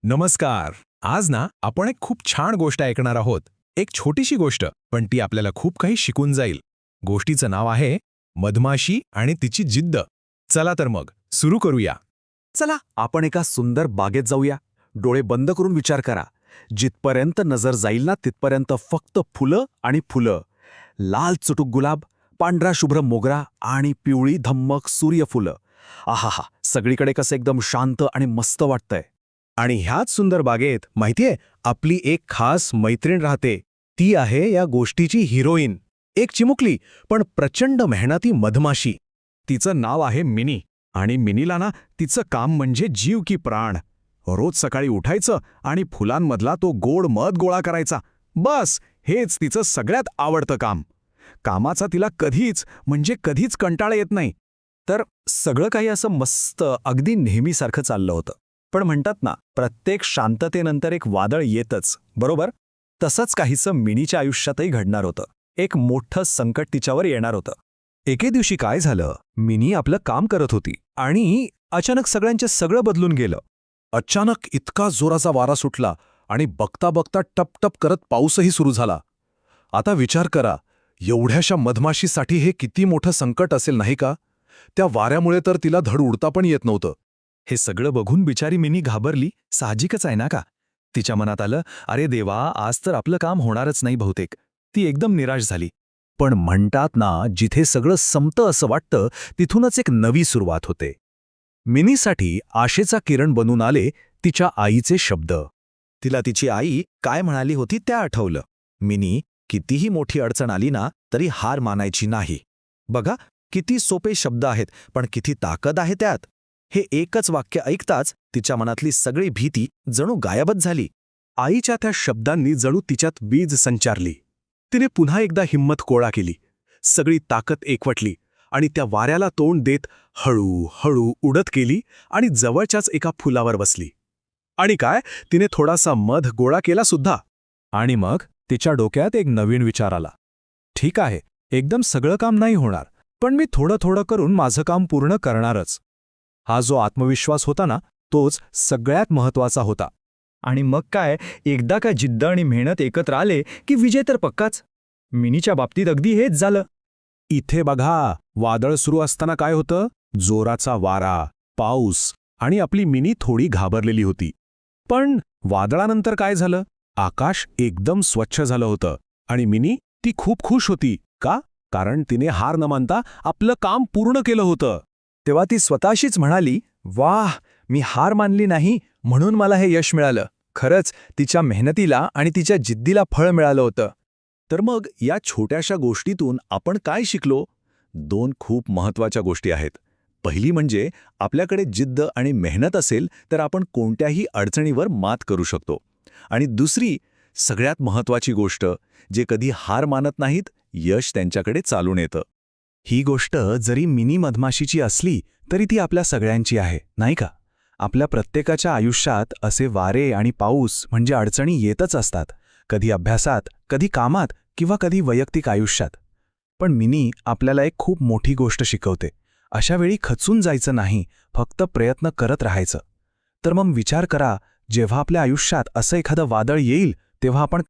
नमस्कार. आज ना आपण एक खूप छान गोष्ट ऐकणार आहोत. एक छोटीशी गोष्ट, पण ती आपल्याला खूप काही शिकून जाईल. गोष्टीचं नाव आहे मधमाशी आणि तिची जिद्द. चला तर मग सुरू करूया. चला आपण एका सुंदर बागेत जाऊया. डोळे बंद करून विचार करा. जिथपर्यंत नजर जाईल ना तिथपर्यंत फक्त फुलं आणि फुलं. लाल चुटुक गुलाब, पांढरा शुभ्र मोगरा आणि पिवळी धम्मक सूर्यफुलं. आहाहा, सगळीकडे कसं एकदम शांत आणि मस्त वाटतंय. आणि ह्याच सुंदर बागेत माहितीये आपली एक खास मैत्रीण राहते. ती आहे या गोष्टीची हिरोईन. एक चिमुकली पण प्रचंड मेहनती मधमाशी. तिचं नाव आहे मिनी. आणि मिनीला ना तिचं काम म्हणजे जीव की प्राण. रोज सकाळी उठायचं आणि फुलांमधला तो गोड मध गोळा करायचा. बस हेच तिचं सगळ्यात आवडतं काम. कामाचा तिला कधीच कंटाळा येत नाही. तर सगळं काही असं मस्त अगदी नेहमीसारखं चाललं होतं. पण म्हणतात ना, प्रत्येक शांततेनंतर एक वादळ येतच, बरोबर? तसंच काहीसं मिनीच्या आयुष्यातही घडणार होतं. एक मोठं संकट तिच्यावर येणार होतं. एके दिवशी काय झालं, मिनी आपलं काम करत होती आणि अचानक सगळं बदलून गेलं. अचानक इतका जोराचा वारा सुटला आणि बघता बघता टपटप करत पाऊसही सुरू झाला. आता विचार करा, एवढ्याशा मधमाशीसाठी हे किती मोठं संकट असेल नाही का? त्या वाऱ्यामुळे तर तिला धड उडता पण येत नव्हतं. हे सगळं बघून बिचारी मिनी घाबरली. साहजिकच आहे ना का? तिच्या मनात आलं, अरे देवा, आज तर आपलं काम होणारच नाही बहुतेक. ती एकदम निराश झाली. पण म्हणतात ना, जिथे सगळं संपतं असं वाटतं तिथूनच एक नवी सुरुवात होते. मिनीसाठी आशेचा किरण बनून आले तिच्या आईचे शब्द. तिला तिची आई काय म्हणाली होती त्या आठवलं. मिनी, कितीही मोठी अडचण आली ना तरी हार मानायची नाही. बघा, किती सोपे शब्द आहेत, पण किती ताकद आहे त्यात. हे एकच वाक्य ऐकताच तिच्या मनातली सगळी भीती जणू गायबच झाली. आईच्या त्या शब्दांनी जणू तिच्यात बीज संचारली. तिने पुन्हा एकदा हिंमत गोळा केली. सगळी ताकद एकवटली आणि त्या वाऱ्याला तोंड देत हळूहळू उडत गेली आणि जवळच्याच एका फुलावर बसली. आणि काय, तिने थोडासा मध गोळा केला सुद्धा. आणि मग तिच्या डोक्यात एक नवीन विचार आला. ठीक आहे, एकदम सगळं काम नाही होणार, पण मी थोडं थोडं करून माझं काम पूर्ण करणारच. हा जो आत्मविश्वास होता ना, तोच सगळ्यात महत्वाचा होता. आणि मग काय, एकदा का जिद्द आणि मेहनत एकत्र आले की विजय तर पक्काच. मिनीच्या बाबतीत अगदी हेच झालं. इथे बघा, वादळ सुरू असताना काय होतं? जोराचा वारा, पाऊस आणि आपली मिनी थोडी घाबरलेली होती. पण वादळानंतर काय झालं? आकाश एकदम स्वच्छ झालं होतं आणि मिनी ती खूप खुश होती. का? कारण तिने हार न मानता आपलं काम पूर्ण केलं होतं. तेव्हा ती स्वतःशीच म्हणाली, वाह, मी हार मानली नाही म्हणून मला हे यश मिळालं. खरंच तिच्या मेहनतीला आणि तिच्या जिद्दीला फळ मिळालं होतं. तर मग या छोट्याशा गोष्टीतून आपण काय शिकलो? 2 खूप महत्त्वाच्या गोष्टी आहेत. पहिली म्हणजे आपल्याकडे जिद्द आणि मेहनत असेल तर आपण कोणत्याही अडचणीवर मात करू शकतो. आणि दुसरी, सगळ्यात महत्त्वाची गोष्ट, जे कधी हार मानत नाहीत, यश त्यांच्याकडे चालून येतं. ही गोष्ट जरी मिनी मधमाशीची असली तरी ती आपल्या सगळ्यांची आहे, नाही का? आपल्या प्रत्येकाच्या आयुष्यात असे वारे आणि पाऊस म्हणजे अडचणी येतच असतात. कधी अभ्यासात, कधी कामात किंवा कधी वैयक्तिक आयुष्यात. पण मिनी आपल्याला एक खूप मोठी गोष्ट शिकवते. अशा वेळी खचून जायचं नाही, फक्त प्रयत्न करत राहायचं. तर मग विचार करा, जेव्हा आपल्या आयुष्यात असं एखादं वादळ येईल तेव्हा आपण